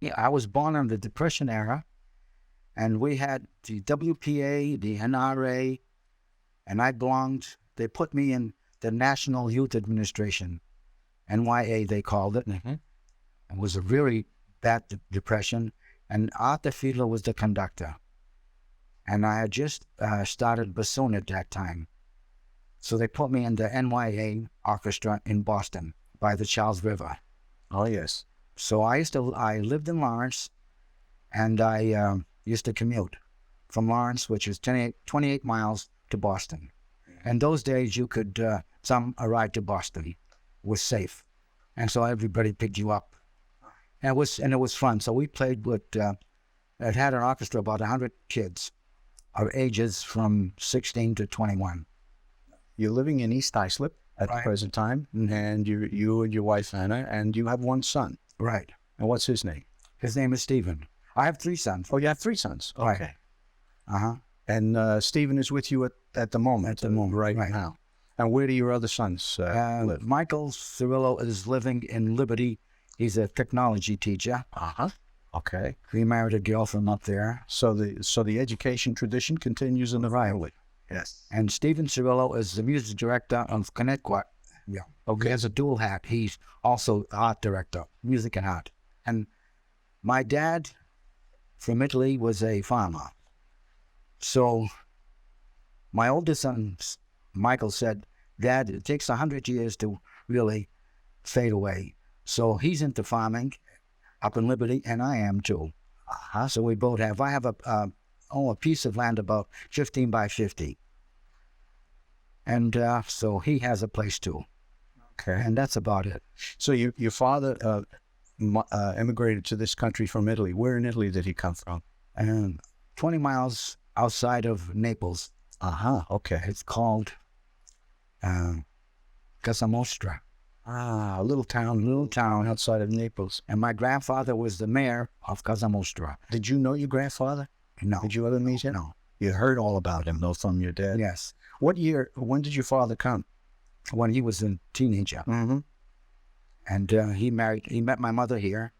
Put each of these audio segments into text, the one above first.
Yeah, I was born in the Depression era, and we had the WPA, the NRA, and they put me in the National Youth Administration, NYA they called it. Mm-hmm. It was a really bad depression, and Arthur Fiedler was the conductor. And I had just started bassoon at that time. So they put me in the NYA orchestra in Boston by the Charles River. Oh, yes. So I lived in Lawrence, and I used to commute from Lawrence, which is 28 miles, to Boston. And those days you could, a ride to Boston was safe. And so everybody picked you up. And it was fun. So we played with, it had an orchestra, about 100 kids of ages from 16 to 21. You're living in East Islip at the present time, and you and your wife, Anna, and you have one son. Right. And what's his name? His name is Stephen. I have 3 sons. Oh, you have 3 sons. Okay. Right. Uh-huh. And Stephen is with you at the moment. At the moment, right now. And where do your other sons live? Michael Cerullo is living in Liberty. He's a technology teacher. Uh-huh. Okay. He married a girl from up there. So the education tradition continues in the family. Yes. And Stephen Cerullo is the music director of Connecticut. Yeah. Okay. He has a dual hat. He's also art director, music and art. And my dad from Italy was a farmer. So my oldest son, Michael, said, Dad, it takes 100 years to really fade away. So he's into farming up in Liberty, and I am too. So we both have. I have a piece of land about 15 by 50. And so he has a place too. Okay. And that's about it. So your father emigrated to this country from Italy. Where in Italy did he come from? 20 miles outside of Naples. Okay. It's called Casamostra. A little town outside of Naples. And my grandfather was the mayor of Casamostra. Did you know your grandfather? No. Did you ever meet him? No. You heard all about him, though, from your dad? Yes. When did your father come? When he was a teenager. Mm-hmm. And he met my mother here,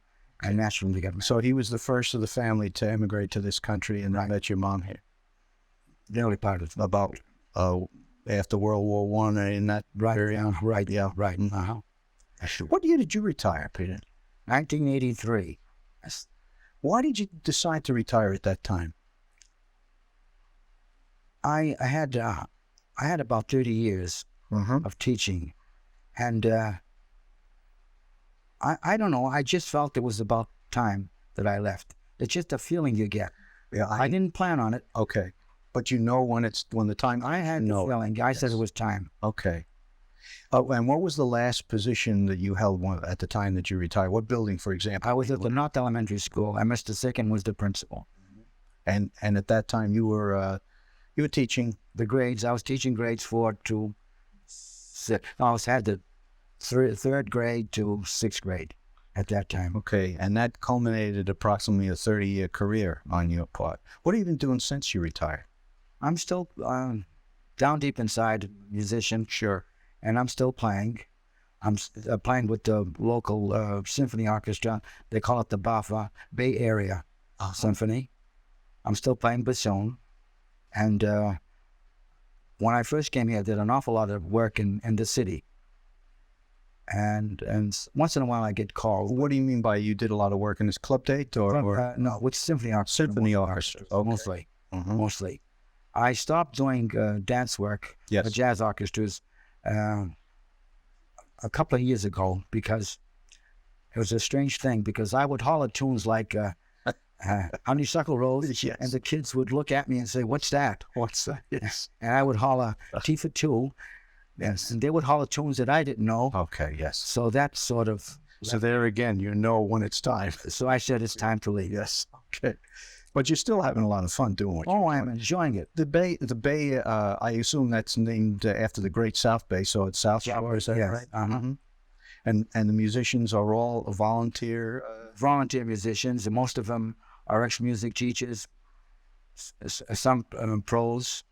and naturally got married. So he was the first of the family to emigrate to this country, and then met your mom here? The early part of about after World War I in that area? Right, yeah. Right. Uh-huh. What year did you retire, Peter? 1983. Why did you decide to retire at that time? I had about 30 years of teaching, and I don't know. I just felt it was about time that I left. It's just a feeling you get. Yeah, I didn't plan on it. Okay, but you know when the time. I had no feeling. I said it was time. Okay. And what was the last position that you held at the time that you retired? What building, for example? I was at the North Elementary School, and Mr. Sicken was the principal. And at that time you were teaching the grades. I was teaching grades 4 to 6. I had the third grade to 6th grade at that time. Okay, and that culminated approximately a 30-year career on your part. What have you been doing since you retired? I'm still down deep inside, musician. Sure. And I'm still playing. I'm playing with the local symphony orchestra. They call it the BAFA, Bay Area Symphony. I'm still playing bassoon. And when I first came here, I did an awful lot of work in the city. And once in a while I get called. What do you mean by you did a lot of work in this club date? Or no, with symphony orchestra. Symphony orchestra. Okay. Mostly. Mostly. I stopped doing dance work for jazz orchestras a couple of years ago because it was a strange thing, because I would holler tunes like Honeysuckle Rose, and the kids would look at me and say, "What's that? What's that?" Yes. And I would holler T for two. Yes. And they would holler tunes that I didn't know. Okay, yes. So that sort of... So there again, you know when it's time. So I said it's time to leave. Yes. Okay. But you're still having a lot of fun doing what you're doing. I'm enjoying it. The Bay, I assume that's named after the Great South Bay, so it's South Shore, is that right? Uh-huh. And the musicians are all volunteer? Volunteer musicians, and most of them are ex-music teachers, some pros,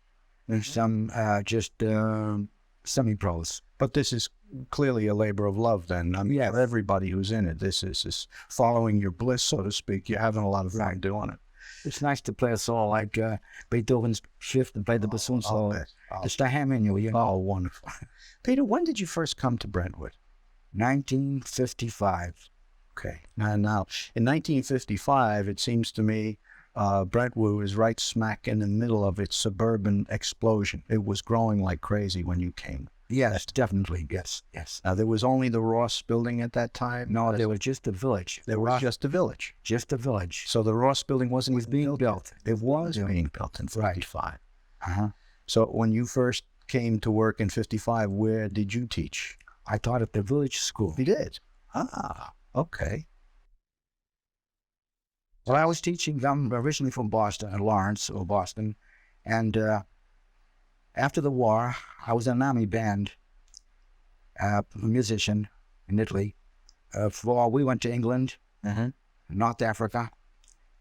and some just semi-pros. But this is clearly a labor of love then. I mean, Yeah. for everybody who's in it, this is following your bliss, so to speak. You're having a lot of fun doing it. It's nice to play a solo like Beethoven's Fifth and play the bassoon solo. It's the ham in you, you know. Oh, wonderful. Peter, when did you first come to Brentwood? 1955. Okay. And now, in 1955, it seems to me, Brentwood was right smack in the middle of its suburban explosion. It was growing like crazy when you came. Yes, definitely. Yes, yes. Now, there was only the R.O.S building at that time? No, there was just a village. There was just a village. Just a village. So the R.O.S building wasn't was being built. It was being built in 55. Uh-huh. So when you first came to work in 55, where did you teach? I taught at the village school. You did? Ah, okay. Well, I was teaching. I'm originally from Boston, Lawrence, or Boston. And after the war, I was in an army band, a musician in Italy. We went to England, North Africa,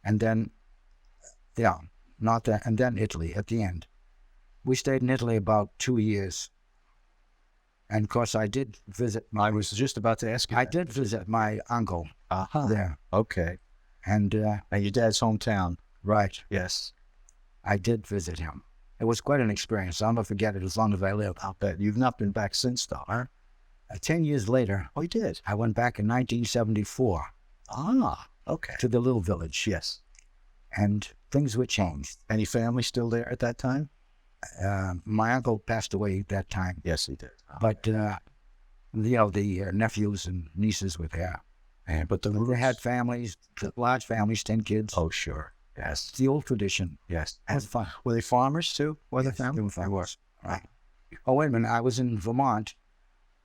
and then, and then Italy at the end. We stayed in Italy about 2 years. And of course, I did visit. I was just about to ask you. I did visit my uncle there. Okay. And your dad's hometown. Right. Yes. I did visit him. It was quite an experience. I'll never forget it as long as I live. I'll bet. You've not been back since, though, huh? 10 years later. Oh, you did? I went back in 1974. Ah, okay. To the little village. Yes. And things were changed. Any family still there at that time? My uncle passed away at that time. Yes, he did. But, the nephews and nieces were there. But they had families, large families, 10 kids. Oh, sure. Yes. It's the old tradition. Yes. It was fun. Were they farmers, too? Were Yes, the family? they were farmers. Right. Oh, wait a minute. I was in Vermont.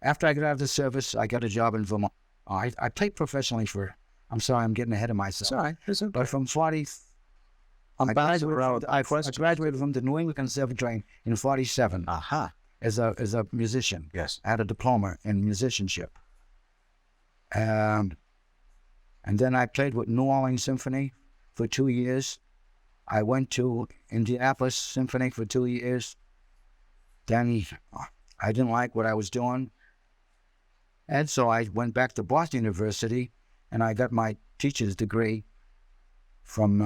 After I got out of the service, I got a job in Vermont. I played professionally I'm sorry, I'm getting ahead of myself. It's all right. It's okay. But from 40... I graduated from the New England Conservatory in 47. Aha. As a musician. Yes. I had a diploma in musicianship. And then I played with New Orleans Symphony for 2 years. I went to Indianapolis Symphony for 2 years. Then I didn't like what I was doing. And so I went back to Boston University and I got my teacher's degree from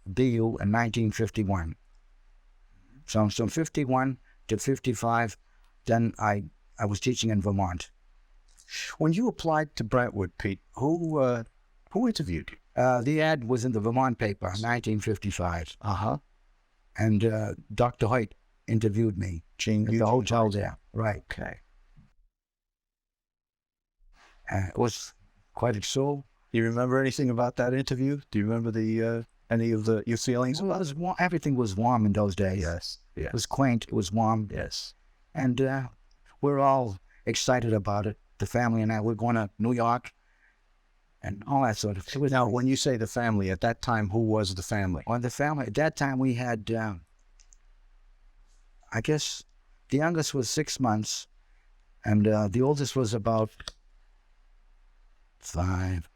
BU in 1951. So from 51 to 55, then I was teaching in Vermont. When you applied to Brentwood, Pete, who interviewed you? The ad was in the Vermont paper, 1955. And Dr. Hoyt interviewed me at the hotel there. Right. Okay. It was quite a show. Do you remember anything about that interview? Do you remember any of your feelings? Well, everything was warm in those days. Yes. It was quaint. It was warm. Yes. And we're all excited about it. The family and I, we're going to New York and all that sort of thing. Now, when you say the family, at that time, who was the family? Well, the family, at that time we had, I guess, the youngest was 6 months and the oldest was about 5,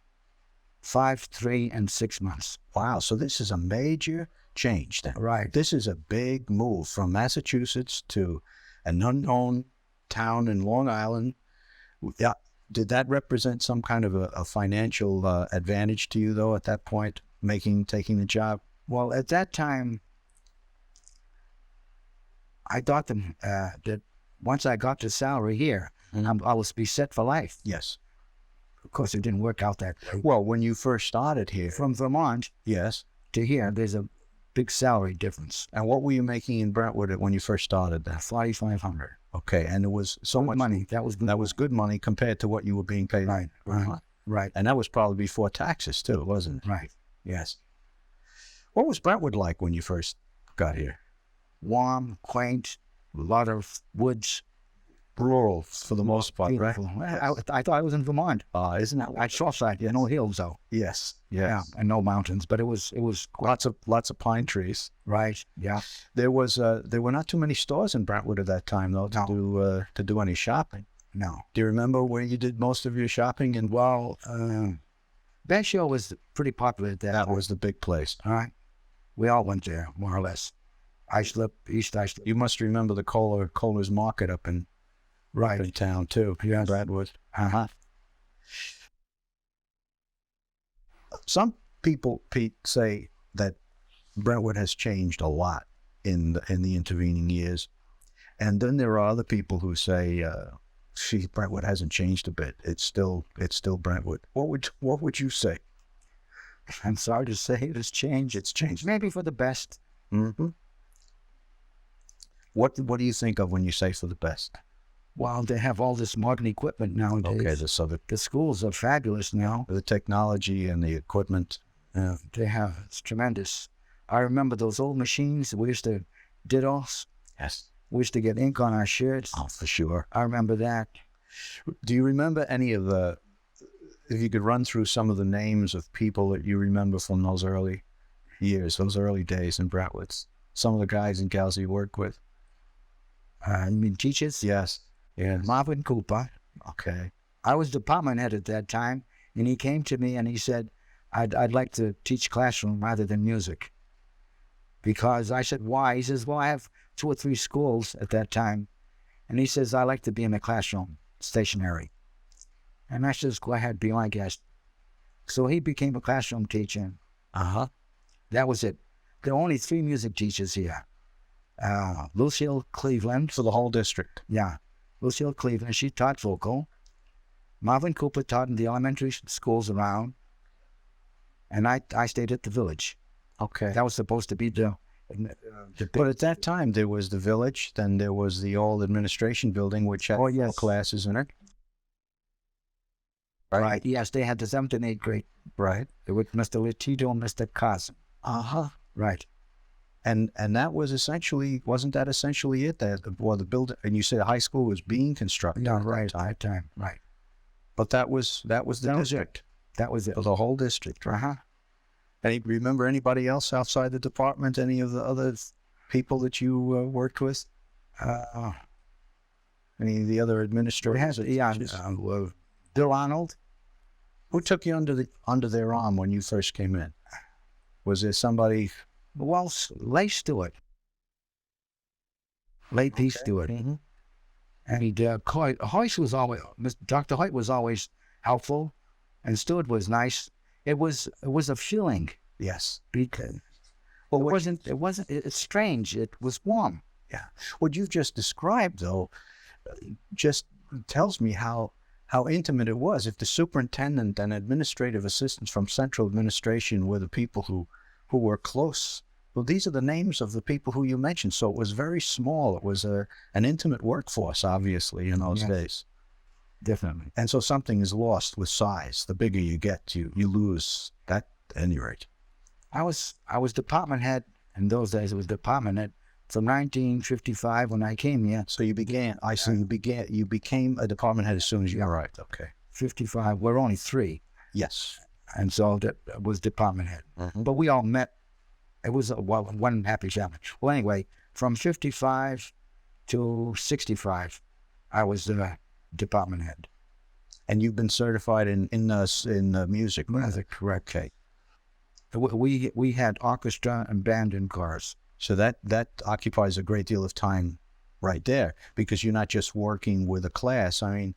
3, and 6 months. Wow, so this is a major change then. Right. This is a big move from Massachusetts to an unknown town in Long Island. Yeah. Did that represent some kind of a financial advantage to you, though, at that point, taking the job? Well, at that time, I thought that once I got the salary here, I would be set for life. Yes. Of course, it didn't work out that way. Well, when you first started here. From Vermont yes, to here, there's a big salary difference. And what were you making in Brentwood when you first started there? $4,500. Okay, and it was so much money. That was good money compared to what you were being paid. Right. And that was probably before taxes too, wasn't it? Right. Yes. What was Brentwood like when you first got here? Warm, quaint, a lot of woods. Rural for the most part, beautiful. Right? I thought I was in Vermont. Isn't that at Shortside? Yeah, no hills though. Yes. Yeah, and no mountains, but it was lots of pine trees. Right. Yeah. There were not too many stores in Brentwood at that time though to do any shopping. No. Do you remember where you did most of your shopping? And Basho was pretty popular at that. That was the big place. All right. We all went there more or less. Islip, East Islip. You must remember the Kohler's Market up in Right. in town too. Yes. Brentwood. Some people, Pete, say that Brentwood has changed a lot in the intervening years, and then there are other people who say, Brentwood hasn't changed a bit. It's still Brentwood. What would you say? I'm sorry to say it has changed. It's changed. Maybe for the best. Mm-hmm. What do you think of when you say for the best? Well, they have all this modern equipment nowadays. Okay, The schools are fabulous now. the technology and the equipment. They have, it's tremendous. I remember those old machines we used to DDoS. Yes. We used to get ink on our shirts. Oh, for sure. I remember that. Do you remember any of the, if you could run through some of the names of people that you remember from those early years, those early days in Brentwood? Some of the guys and gals you worked with? You mean teachers? Yes. Yes. Marvin Cooper. Okay. I was department head at that time, and he came to me and he said, I'd like to teach classroom rather than music. Because I said, why? He says, well, I have 2 or 3 schools at that time. And he says, I like to be in the classroom, stationary. And I says, go ahead, be my guest. So he became a classroom teacher. Uh-huh. That was it. There were only 3 music teachers here. Lucille Cleveland. For the whole district. Yeah. Lucille Cleveland, she taught vocal. Marvin Cooper taught in the elementary schools around. And I stayed at the village. Okay. That was supposed to be the But at that time, there was the village, then there was the old administration building, which had classes in it. Right. Yes, they had the 7th and 8th grade. Right. With Mr. Latito and Mr. Carson. Uh-huh. Right. And that was essentially, wasn't that essentially it? The building, and you said high school was being constructed. Yeah, right. At that time. Right. But that was the district. That was it. For the whole district. Uh-huh. Remember anybody else outside the department? Any of the other people that you worked with? Any of the other administrators? Bill Arnold. Who took you under their arm when you first came in? Was there somebody? Well, Leigh Stewart. Late P. Stewart. Mm-hmm. And Hoyt was always, Dr. Hoyt was always helpful, and Stewart was nice. It was a feeling. Yes. Because it's strange. It was warm. Yeah. What you've just described, though, just tells me how intimate it was. If the superintendent and administrative assistants from central administration were the people who were close, well, these are the names of the people who you mentioned. So it was very small. It was an intimate workforce, obviously, in those days. Definitely. And so something is lost with size. The bigger you get, you lose that at any rate. I was department head in those days. It was department head from 1955 when I came here. So you became a department head as soon as you arrived. Okay. 55. We're only 3. Yes. And so that was department head. Mm-hmm. But we all met. It was one happy family. Well, anyway, from 55 to 65, I was the department head. And you've been certified in music. Music, correct. Okay. We had orchestra and band in cars. So that occupies a great deal of time right there, because you're not just working with a class. I mean,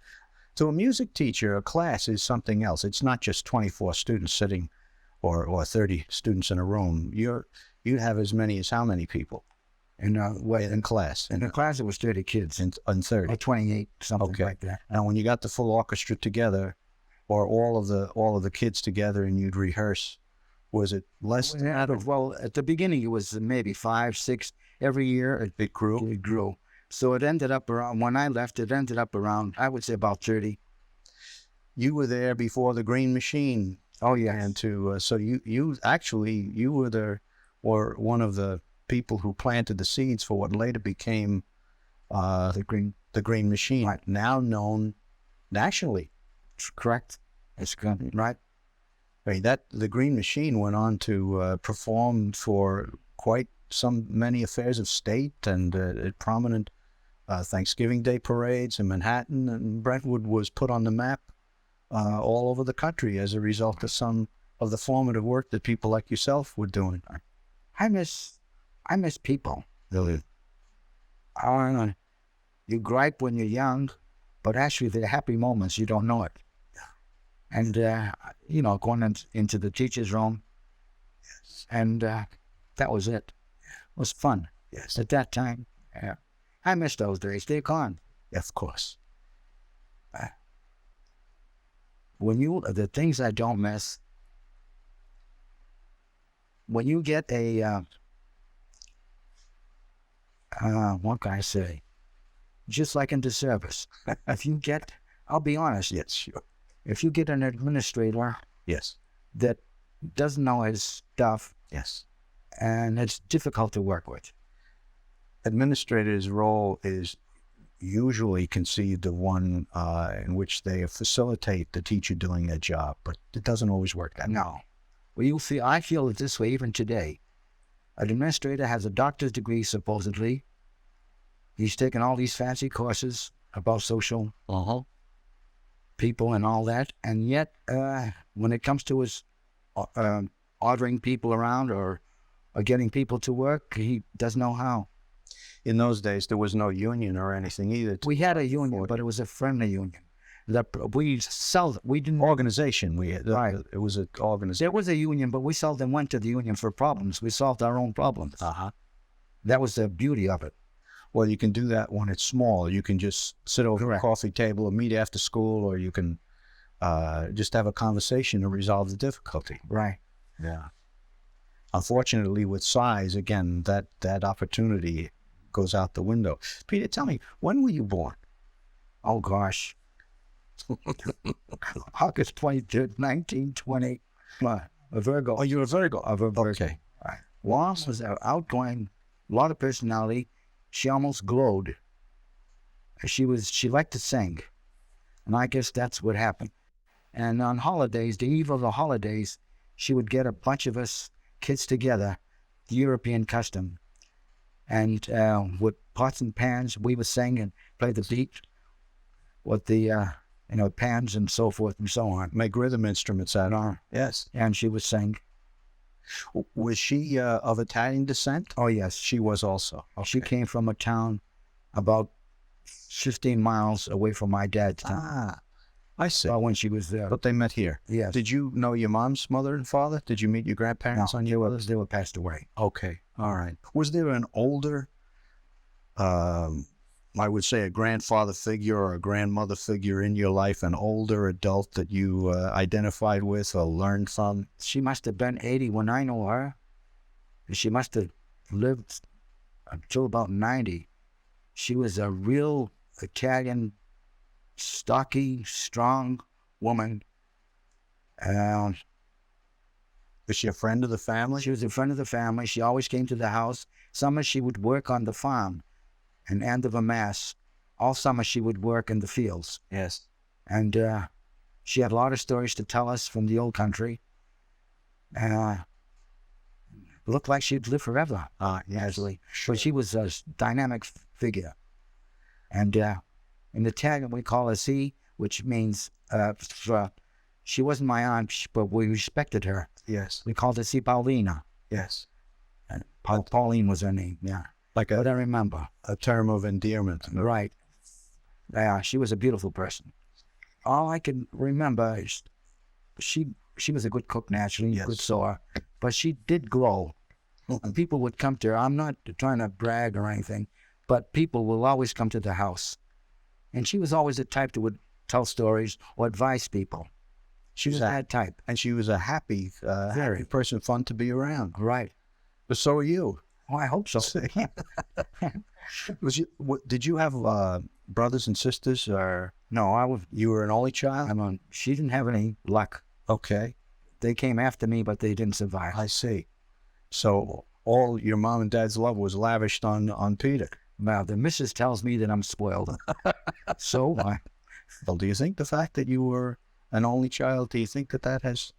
to a music teacher, a class is something else. It's not just 24 students sitting or 30 students in a room. You have as many as how many people in class? In the class, it was 30 kids. In 30. Or 28, something like that. And when you got the full orchestra together, or all of the kids together, and you'd rehearse, was it less than that? Well, at the beginning, it was maybe 5, 6. Every year, it grew? It grew. So it ended up around, when I left, it ended up around, I would say about 30. You were there before the Green Machine. Oh, yeah. And so you were one of the people who planted the seeds for what later became the Green Machine, right. Now known nationally. Correct. It's good, right? I mean, the Green Machine went on to perform for quite many affairs of state and prominent Thanksgiving Day parades in Manhattan, and Brentwood was put on the map all over the country as a result of some of the formative work that people like yourself were doing. I miss people. Really? You gripe when you're young, but actually they're happy moments. You don't know it. And, going into the teacher's room, and that was it. It was fun. Yes. At that time, I miss those days. They're gone. Of course. The things I don't miss, when you get a, what can I say? Just like in the service, I'll be honest. Yes, sure. If you get an administrator Yes. that doesn't know his stuff, Yes. and it's difficult to work with. Administrator's role is usually conceived of one in which they facilitate the teacher doing their job, but it doesn't always work that way. No. Well, I feel it this way even today. An administrator has a doctor's degree, supposedly. He's taken all these fancy courses about social people and all that, and yet when it comes to his ordering people around or getting people to work, he doesn't know how. In those days, there was no union or anything either. We had a union, but it was a friendly union. We didn't. Organization. Right. It was an organization. There was a union, but we seldom went to the union for problems. We solved our own problems. That was the beauty of it. Well, you can do that when it's small. You can just sit over Correct. a coffee table or meet after school, or you can just have a conversation to resolve the difficulty. Right. Yeah. Unfortunately, with size, again, that opportunity goes out the window. Peter, tell me, when were you born? Oh, gosh. August 23rd, 1920. A Virgo. Oh, you're a Virgo. A Virgo. Okay. Right. Mom was outgoing, a lot of personality. She almost glowed. She liked to sing. And I guess that's what happened. And on holidays, the eve of the holidays, she would get a bunch of us kids together, the European custom. And with pots and pans, we would sing and play the beat with the, pans and so forth and so on. Make rhythm instruments out of her. Yes. And she would sing. Was she of Italian descent? Oh, yes. She was also. Okay. She came from a town about 15 miles away from my dad's town. I see. When she was there. But they met here. Yes. Did you know your mom's mother and father? Did you meet your grandparents on your mother's? They were passed away. Okay. All right. Was there an older, I would say a grandfather figure or a grandmother figure in your life, an older adult that you identified with or learned from? She must have been 80 when I know her. She must have lived until about 90. She was a real Italian, stocky, strong woman. Was she a friend of the family? She was a friend of the family. She always came to the house. Summer she would work on the farm in Andover, Mass. All summer she would work in the fields. Yes. And she had a lot of stories to tell us from the old country. Looked like she'd live forever, actually. Sure. But she was a dynamic figure. And in Italian, we call her Si, which means, she wasn't my aunt, but we respected her. Yes. We called her Si Paulina. Yes. And Pauline was her name, yeah. Like But I remember. a term of endearment. Right. Yeah, she was a beautiful person. All I can remember is she was a good cook naturally, Yes. good sewer, but she did glow. And people would come to her. I'm not trying to brag or anything, but people will always come to the house. And she was always the type that would tell stories or advise people. She was that type. And she was a happy person, fun to be around. Right. But so are you. Oh, I hope so. Did you have brothers and sisters, or No, you were an only child? she didn't have any luck. Okay. They came after me, but they didn't survive. I see. So all your mom and dad's love was lavished on Peter. Now, the missus tells me that I'm spoiled. So, Well, do you think the fact that you were an only child, do you think that has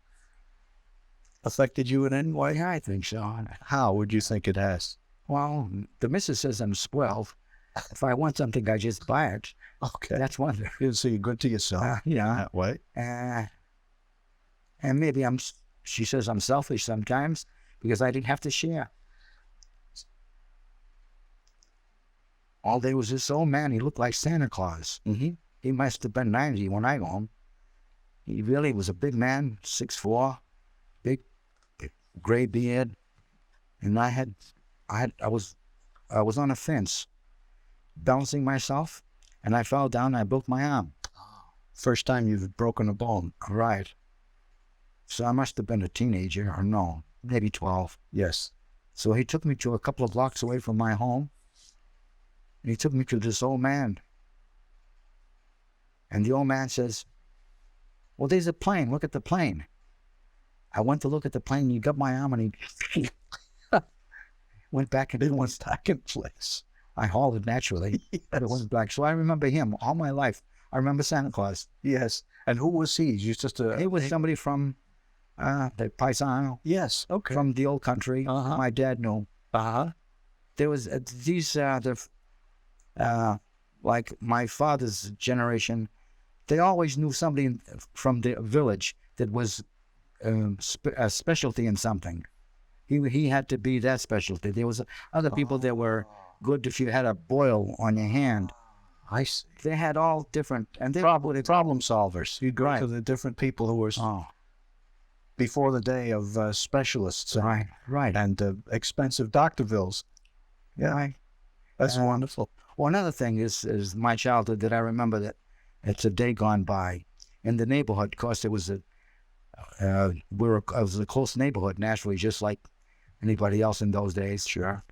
affected you in any way? yeah, I think so. How would you think it has? Well, the missus says I'm spoiled. If I want something, I just buy it. Okay. That's one thing. So you're good to yourself Yeah. that way. And maybe she says I'm selfish sometimes because I didn't have to share. All day was this old man. He looked like Santa Claus. Mm-hmm. He must have been 90 when I got him. He really was a big man, 6'4", big gray beard, and I was on a fence, balancing myself, and I fell down. And I broke my arm. First time you've broken a bone. Right. So I must have been a teenager, or no, maybe 12. Yes. So he took me to a couple of blocks away from my home, and he took me to this old man. And the old man says, "Well, there's a plane. Look at the plane." I went to look at the plane. He got my arm, and he went back and It was back in place. I hauled it naturally, but it wasn't black. So I remember him all my life. I remember Santa Claus. Yes. And who was he? He was just a... He was somebody from the Paisano, Yes. Okay. from the old country. Uh-huh. My dad knew. Uh-huh. There was like my father's generation, they always knew somebody from the village that was a specialty in something. He had to be that specialty. There was other people that were good if you had a boil on your hand. I see. They had all different, and they Problem solvers. You'd go Right. to the different people who were before the day of specialists right. and expensive doctor bills. Yeah. Right. That's wonderful. Well, another thing is my childhood that I remember that it's a day gone by in the neighborhood. Of course, it was it was a close neighborhood, naturally, just like anybody else in those days. Sure.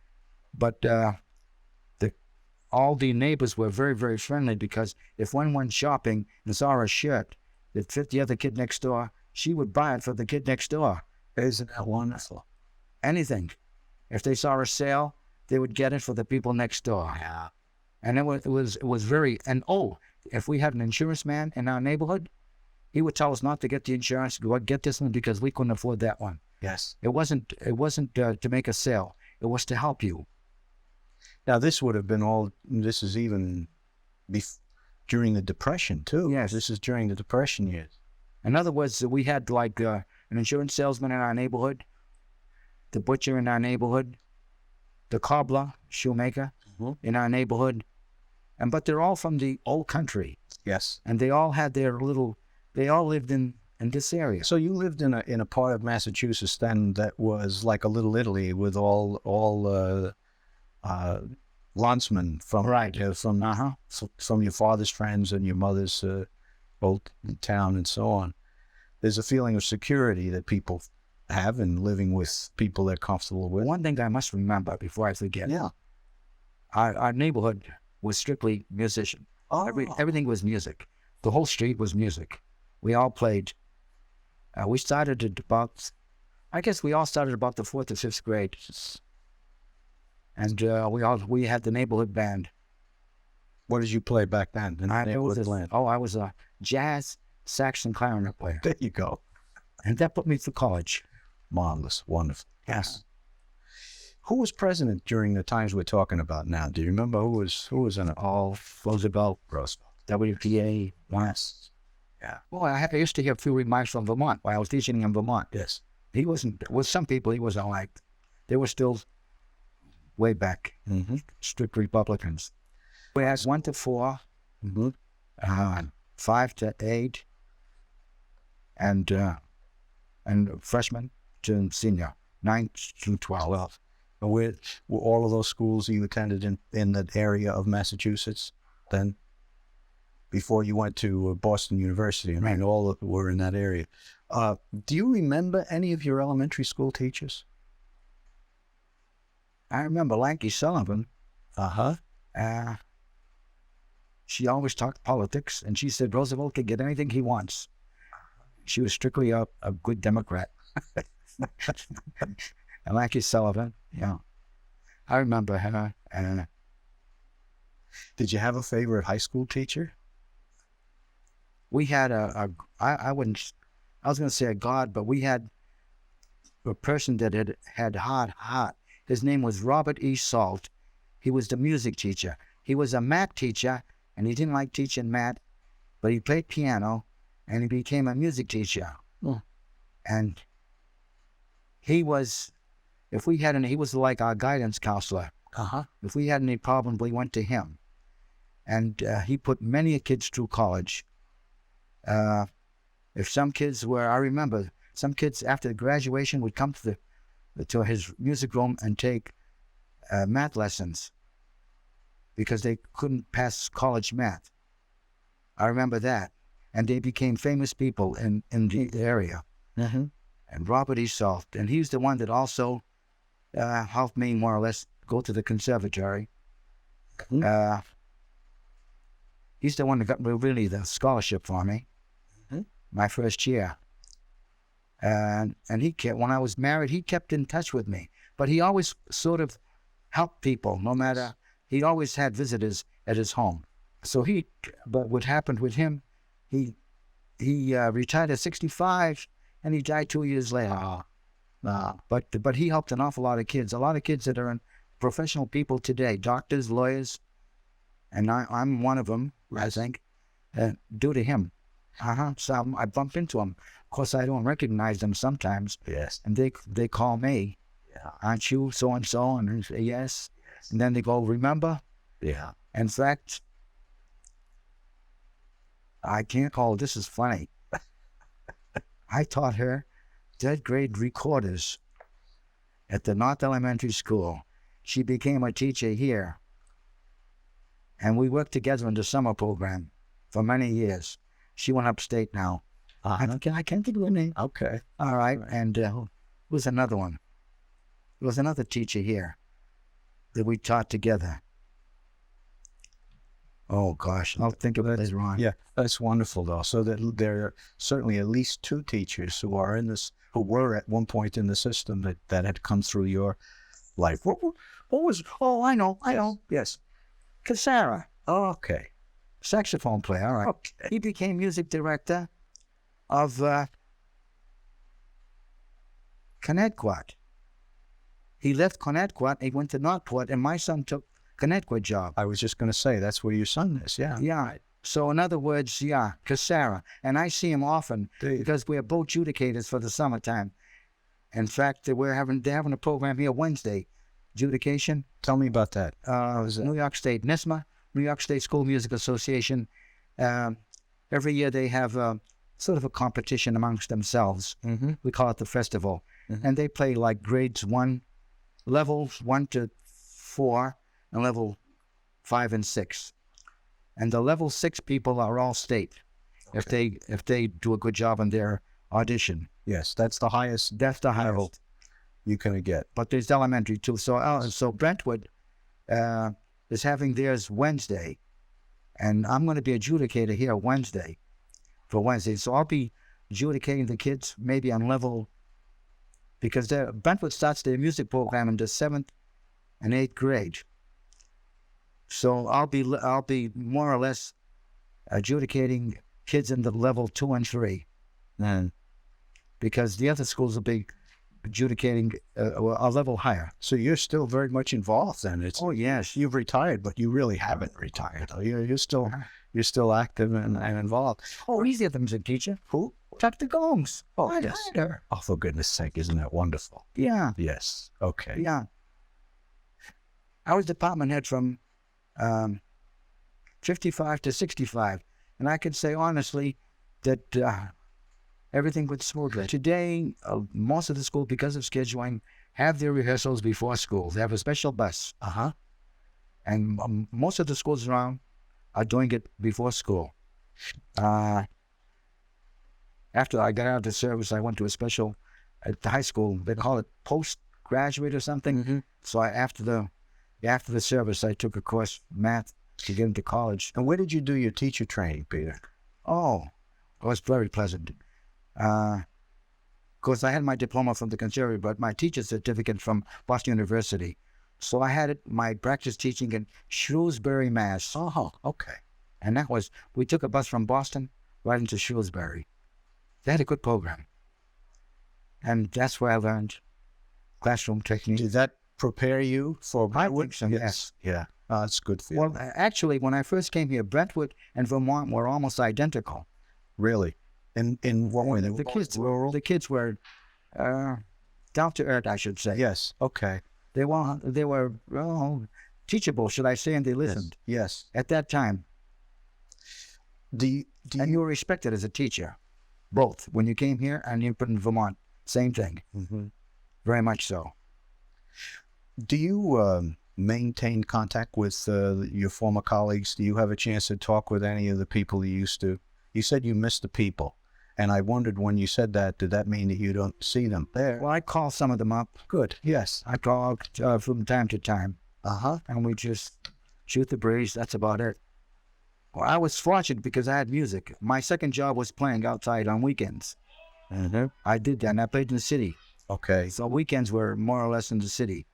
But all the neighbors were very, very friendly, because if one went shopping and saw a shirt that fit the other kid next door, she would buy it for the kid next door. Isn't that wonderful? Anything. If they saw a sale, they would get it for the people next door. Yeah. And it was very, and if we had an insurance man in our neighborhood, he would tell us not to get the insurance, get this one, because we couldn't afford that one. Yes. It wasn't to make a sale. It was to help you. Now, this would have been this is even during the Depression, too. Yes. This is during the Depression years. In other words, we had like an insurance salesman in our neighborhood, the butcher in our neighborhood, the cobbler, shoemaker in our neighborhood, but they're all from the old country. Yes. And they all had they all lived in this area. So you lived in a part of Massachusetts then that was like a little Italy, with all landsmen from your father's friends and your mother's old town and so on. There's a feeling of security that people have in living with people they're comfortable with. One thing I must remember before I forget. Yeah. Our neighborhood was strictly musician. Oh. Everything was music. The whole street was music. We all played. We started at about, I guess we all started about the 4th or 5th grade. And we had the neighborhood band. What did you play back then? I was a jazz sax and clarinet player. There you go. And that put me through college. Marvelous. Wonderful. Yes. Who was president during the times we're talking about now? Do you remember who was in it? Roosevelt, WPA, Yes. Yeah. Well, I used to hear a few remarks from Vermont while I was teaching in Vermont. Yes. He wasn't, with some people, he wasn't liked. They were still way back, strict Republicans. We had 1 to 4, 5 to 8, and freshman to senior, 9 to 12. And were all of those schools you attended in that area of Massachusetts then? Before you went to Boston University, I mean, all of them were in that area. Do you remember any of your elementary school teachers? I remember Lanky Sullivan. She always talked politics, and she said Roosevelt could get anything he wants. She was strictly a good Democrat. And Lanky Sullivan, yeah. I remember her. Did you have a favorite high school teacher? We had I was going to say a god, but we had a person that had hard heart. His name was Robert E. Salt. He was the music teacher. He was a math teacher, and he didn't like teaching math, but he played piano, and he became a music teacher. And he was, he was like our guidance counselor. If we had any problems, we went to him. and he put many kids through college. If some kids were, I remember, some kids after graduation would come to his music room and take math lessons because they couldn't pass college math. I remember that. And they became famous people in the area. Mm-hmm. And R.O.B.S Soft, and he's the one that also helped me more or less go to the conservatory. Mm-hmm. He's the one that got me really the scholarship for me, my first year. And he kept, when I was married, he kept in touch with me. But he always sort of helped people, no matter, he always had visitors at his home. So but what happened with him, he retired at 65 and he died 2 years later. But he helped an awful lot of kids that are professional people today, doctors, lawyers, and I'm one of them, I think, due to him. So I bump into them. Of course, I don't recognize them sometimes. Yes. And they call me, aren't you so-and-so? And I say, yes. And then they go, remember? Yeah. In fact, I can't call, this is funny. I taught her third grade recorders at the North Elementary School. She became a teacher here. And we worked together in the summer program for many years. She went upstate now. I can't think of her name. Okay. All right. And who was another one? There was another teacher here that we taught together. Oh, gosh. I'll think of it later on. Yeah, that's wonderful, though. So that there are certainly at least two teachers who are in this, who were at one point in the system that had come through your life. What was? Oh, I know. Yes. Cassara. Oh, okay. Saxophone player. All right. Okay. He became music director of Connecticut. He left Connecticut. He went to Northport, and my son took Connecticut job. I was just going to say, that's where your son is, yeah. Yeah. So in other words, Cassara. And I see him often because we're both judicators for the summertime. In fact, they're having a program here Wednesday, judication. Tell me about that. New York State, NISMA, New York State School Music Association. Every year they have sort of a competition amongst themselves. Mm-hmm. We call it the festival. Mm-hmm. And they play like levels 1 to 4, and level 5 and 6. And the level 6 people are all state. Okay. If they do a good job in their audition. Yes, that's the highest. That's the highest you can get. But there's elementary too. So Brentwood is having theirs Wednesday, and I'm going to be adjudicator here Wednesday. So I'll be adjudicating the kids maybe on level, because Brentwood starts their music program in the 7th and 8th grade. So I'll be more or less adjudicating kids in the level 2 and 3. Because the other schools will be adjudicating a level higher. So you're still very much involved then. Oh yes. You've retired, but you really haven't retired. You're still active and involved. Oh, he's the other music teacher. Who? Dr. Gomes. Oh, yes. Oh, for goodness sake, isn't that wonderful? Yeah. Yes. Okay. Yeah. I was department head from 55 to 65. And I can say honestly that everything went smoothly. Today, most of the schools, because of scheduling, have their rehearsals before school. They have a special bus. And most of the schools around are doing it before school. After I got out of the service, I went to a special at the high school. They call it postgraduate or something. Mm-hmm. So after the service, I took a course math to get into college. And where did you do your teacher training, Peter? Oh, it was very pleasant. Of course, I had my diploma from the conservatory, but my teacher's certificate from Boston University. So I had my practice teaching in Shrewsbury, Mass. Oh, okay. And we took a bus from Boston right into Shrewsbury. They had a good program. And that's where I learned classroom technique. Did that prepare you for Brentwood? Yes. Yeah. That's good for you. Well, actually, when I first came here, Brentwood and Vermont were almost identical. Really? In what way? The kids were down to earth, I should say. Yes. Okay. They were teachable, should I say, and they listened. Yes. At that time. And you were respected as a teacher, both when you came here and you put in Vermont. Same thing. Very much so. Do you maintain contact with your former colleagues? Do you have a chance to talk with any of the people you used to? You said you missed the people, and I wondered when you said that, did that mean that you don't see them there? Well, I call some of them up. Good. Yes. I call from time to time. And we just shoot the breeze. That's about it. Well, I was fortunate because I had music. My second job was playing outside on weekends. I did that, and I played in the city. Okay. So weekends were more or less in the city.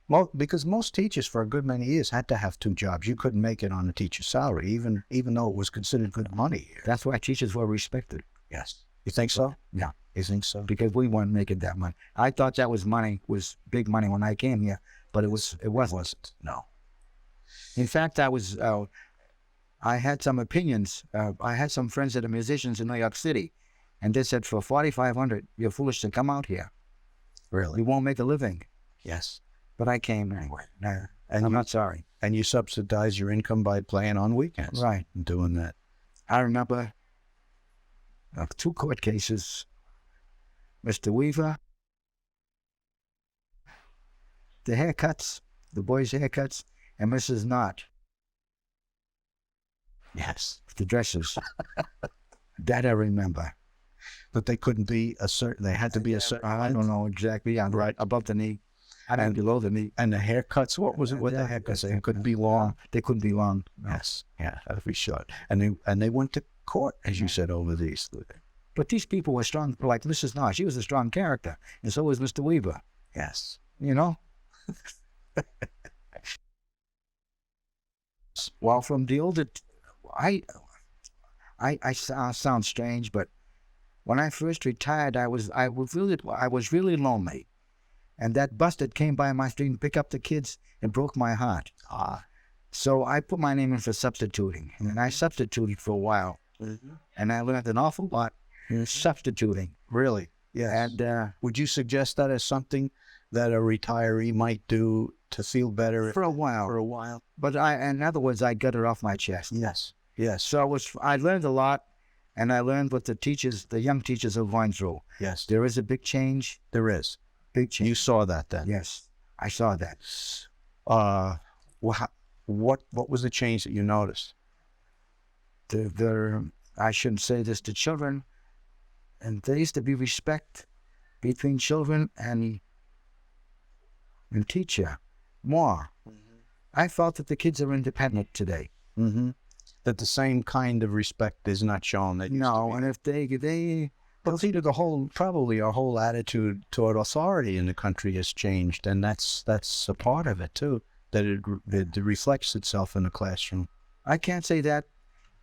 Well, because most teachers for a good many years had to have 2 jobs. You couldn't make it on a teacher's salary, even though it was considered good money. That's why teachers were respected. Yes. You think so? Yeah. You think so? Because we weren't making that money. I thought that was big money when I came here, but it wasn't. It wasn't. No. In fact, I had some opinions. I had some friends that are musicians in New York City, and they said, for $4,500, you're foolish to come out here. Really? You won't make a living. Yes. But I came anyway. And I'm not sorry. And you subsidize your income by playing on weekends. Right. And doing that. I remember 2 court cases. Mr. Weaver, the haircuts, the boys' haircuts, and Mrs. Knott. Yes. The dresses. That I remember. But they couldn't be a certain, they had to be a certain. I don't know exactly. I'm right above the knee. And below the knee. And the haircuts, what was it with the haircuts? They couldn't be long. They couldn't be long. No. Yes. Yeah, that'd be short. And they went to court, as you said, over these. But these people were strong, like Mrs. Knott. She was a strong character. And so was Mr. Weaver. Yes. You know? Well, from the older, I sound strange, but when I first retired, I was really lonely, and that bus that came by my street and picked up the kids, it broke my heart. So I put my name in for substituting, and I substituted for a while, and I learned an awful lot in substituting. Really? Yes. And would you suggest that as something that a retiree might do to feel better? For a while. For a while. But in other words, I got it off my chest. Yes. Yes. So I learned a lot, and I learned what the young teachers are going through. Yes. There is a big change. There is. Big change. You saw that then? Yes, I saw that. What was the change that you noticed? I shouldn't say this to children, and there used to be respect between children and teacher more. I felt that the kids are independent today. That the same kind of respect is not shown. No, and if they But see, probably our whole attitude toward authority in the country has changed, and that's a part of it too. That it reflects itself in the classroom. I can't say that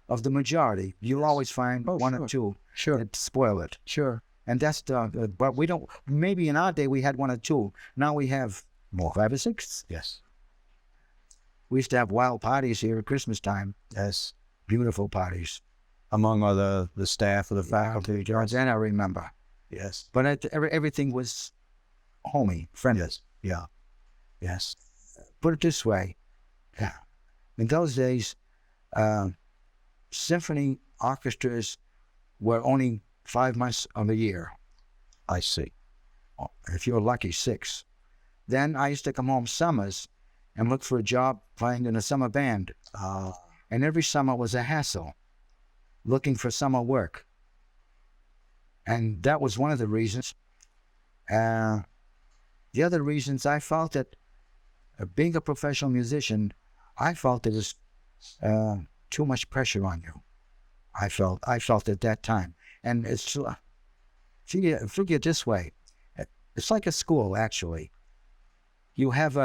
of the majority. You'll always find one or two that spoil it. Sure. And that's but we don't. Maybe in our day we had 1 or 2. Now we have more, 5 or 6. Yes. We used to have wild parties here at Christmas time. Yes. Beautiful parties. Among the staff or the faculty. Yes. And I remember. Yes. But everything was homey, friendly. Yes. Yeah. Yes. Put it this way. Yeah. In those days, symphony orchestras were only 5 months of the year. I see. If you're lucky, 6. Then I used to come home summers and look for a job playing in a summer band. And every summer was a hassle, looking for summer work. And that was one of the reasons. The other reasons, I felt that being a professional musician, I felt there was too much pressure on you. I felt at that time. And it's, figure it this way. It's like a school, actually. You have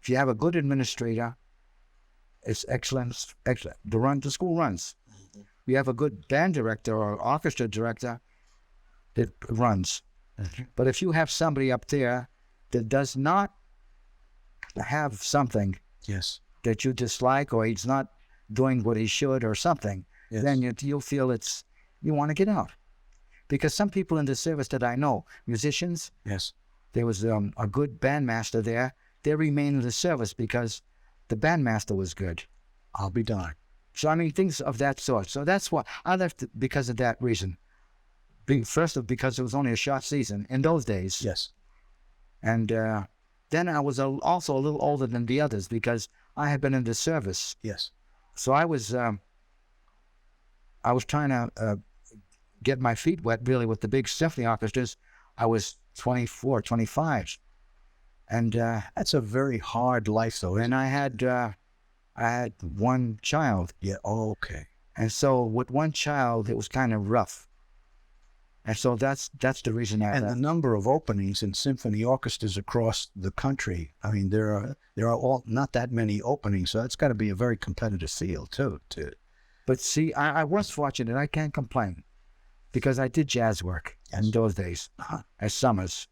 if you have a good administrator, it's excellent. The school runs. You have a good band director or orchestra director, it runs. But if you have somebody up there that does not have something that you dislike, or he's not doing what he should or something, then you'll feel you want to get out. Because some people in the service that I know, musicians, there was a good bandmaster there. They remained in the service because the bandmaster was good. I'll be darned. So, I mean, things of that sort. So that's why I left because of that reason. Because it was only a short season in those days. Yes. And then I was also a little older than the others because I had been in the service. Yes. So I was trying to get my feet wet really with the big symphony orchestras. I was 24, 25. And That's a very hard life, though. and I had one child. Yeah. Oh, okay. And so with one child, it was kind of rough. And so that's the reason I And left. the number of openings in symphony orchestras across the country. I mean, there are not that many openings, so it's got to be a very competitive field too. But see, I was fortunate. I can't complain because I did jazz work in those days. As summers,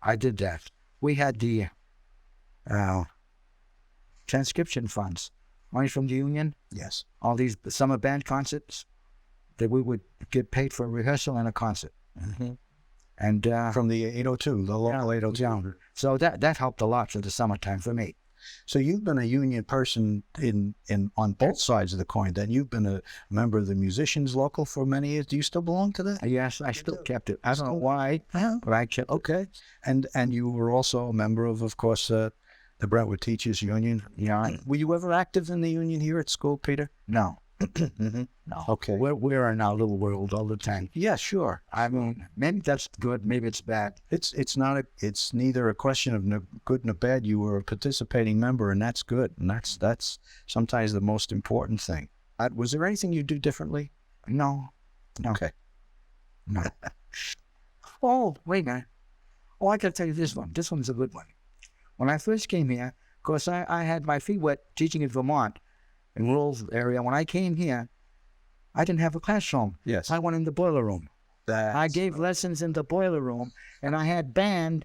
I did that. We had the transcription funds, money from the union. Yes. All these summer band concerts that we would get paid for a rehearsal and a concert. And From the 802, the local 802. yeah. So that helped a lot for the summertime for me. So you've been a union person in on both sides of the coin. Then you've been a member of the musicians local for many years. Do you still belong to that? Yes, I still kept it. I don't know why, but I kept it. Okay. And you were also a member of course, the Brentwood Teachers Union. Yeah. Were you ever active in the union here at school, Peter? No. No. Okay. We're in our little world all the time. Yeah, sure. I mean, maybe that's good, maybe it's bad. It's neither a question of good nor bad. You were a participating member, and that's good. And that's sometimes the most important thing. Was there anything you do differently? No. Okay. No. Oh, wait a minute. Oh, I gotta tell you this one. This one's a good one. When I first came here, of course, I had my feet wet teaching in Vermont, in rural area. When I came here, I didn't have a classroom. Yes. I went in the boiler room. I gave lessons in the boiler room, and I had band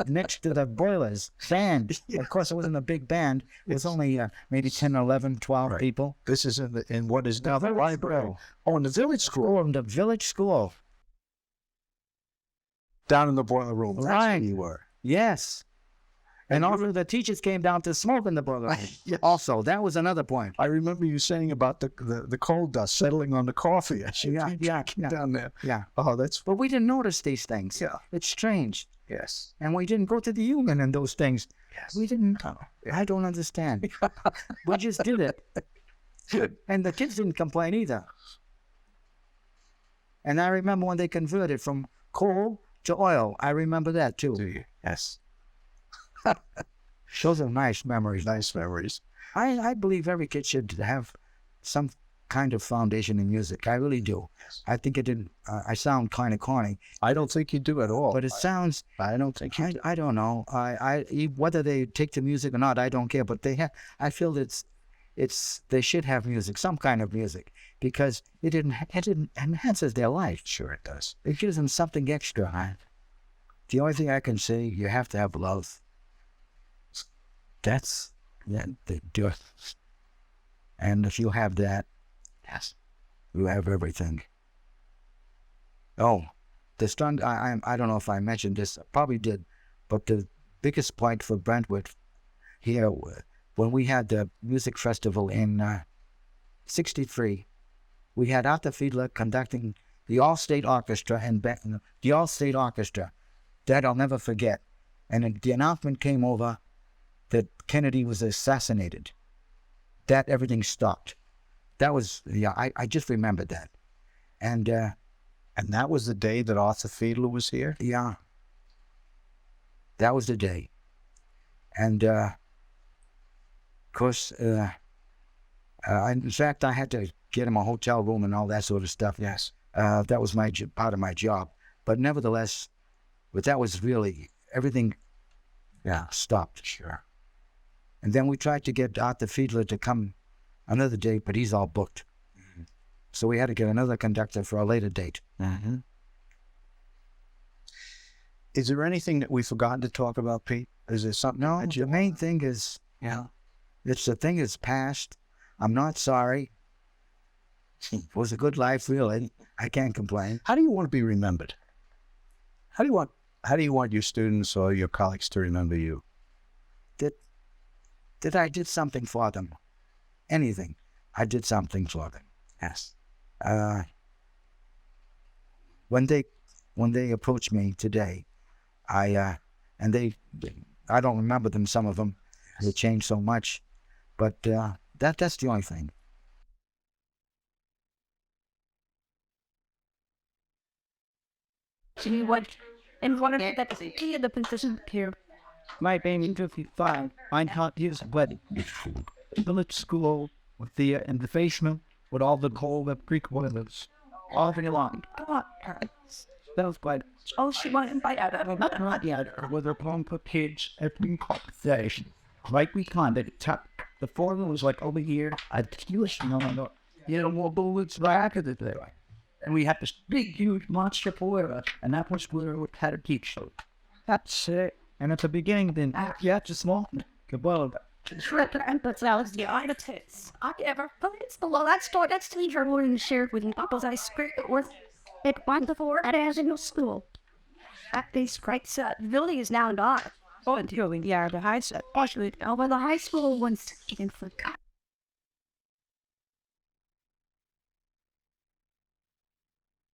next to the boilers. Band. Of course, it wasn't a big band. It was only maybe 10, 11, 12 Right. people. This is in what is now the village library. school. Oh, in the village school. School, in the village school. Down in the boiler room. That's Right. where you were. Yes. And also the teachers came down to smoke in the boiler room. Yes. Also, that was another point. I remember you saying about the coal dust settling on the coffee as you Yeah. down there. Yeah. Oh, that's But we didn't notice these things. Yeah. It's strange. yes. And we didn't go to the union and those things. Yes. We didn't. I don't understand. We just did it. And the kids didn't complain either. And I remember when they converted from coal to oil. I remember that too. Do you? Yes. Those are nice memories. Nice memories. I believe every kid should have some kind of foundation in music. I really do. Yes. I think it didn't. I sound kind of corny, I don't think you do at all. but it sounds. I don't think you do. I don't know. Whether they take to music or not, I don't care. But they have. I feel they should have music, some kind of music, because it enhances their life. Sure it does. It gives them something extra. The only thing I can say, you have to have love. That's the do. And if you have that, yes, you have everything. Oh, the stunt. I don't know if I mentioned this. I probably did, but the biggest point for Brentwood here, when we had the music festival in '63, we had Arthur Fiedler conducting the All-State Orchestra and the All-State Orchestra. That I'll never forget. And the announcement came over that Kennedy was assassinated. That everything stopped. That was, I just remembered that. And that was the day that Arthur Fiedler was here? yeah, that was the day. And of course, in fact, I had to get him a hotel room and all that sort of stuff. Yes. That was part of my job. But nevertheless, that was really, everything stopped. Sure. And then we tried to get Arthur Fiedler to come another day, but he's all booked. Mm-hmm. So we had to get another conductor for a later date. Mm-hmm. Is there anything that we've forgotten to talk about, Pete? Is there something? No, the main thing is, it's the thing that's past. I'm not sorry. It was a good life, really. I can't complain. How do you want to be remembered? How do you want How do you want your students or your colleagues to remember you? That I did something for them. Anything. I did something for them. Yes. When they approached me today, I don't remember them, some of them. They changed so much. But that's the only thing. See what? And one of that is the position here. My baby 55. I can't use but village school with the in the basement with all the coal that Greek boilers all day long. God, that was quite. Oh, she wanted to bite out of it. Not yet. Or with her palm put page every conversation. Like we kind of tap. The formula was like over here. I teach no. You know, we'll go it's back at it there. And we had this big, huge monster boiler, and that was where we had a teach. That's it. And at the beginning, then, yeah, just small. Well, and but that was the artists. I ever, but it's below that story. That's teacher who shared with me because I script it was it went before at Asian school. At these great Billy is now not. Oh, until the high school. Actually, when the high school was in forgot.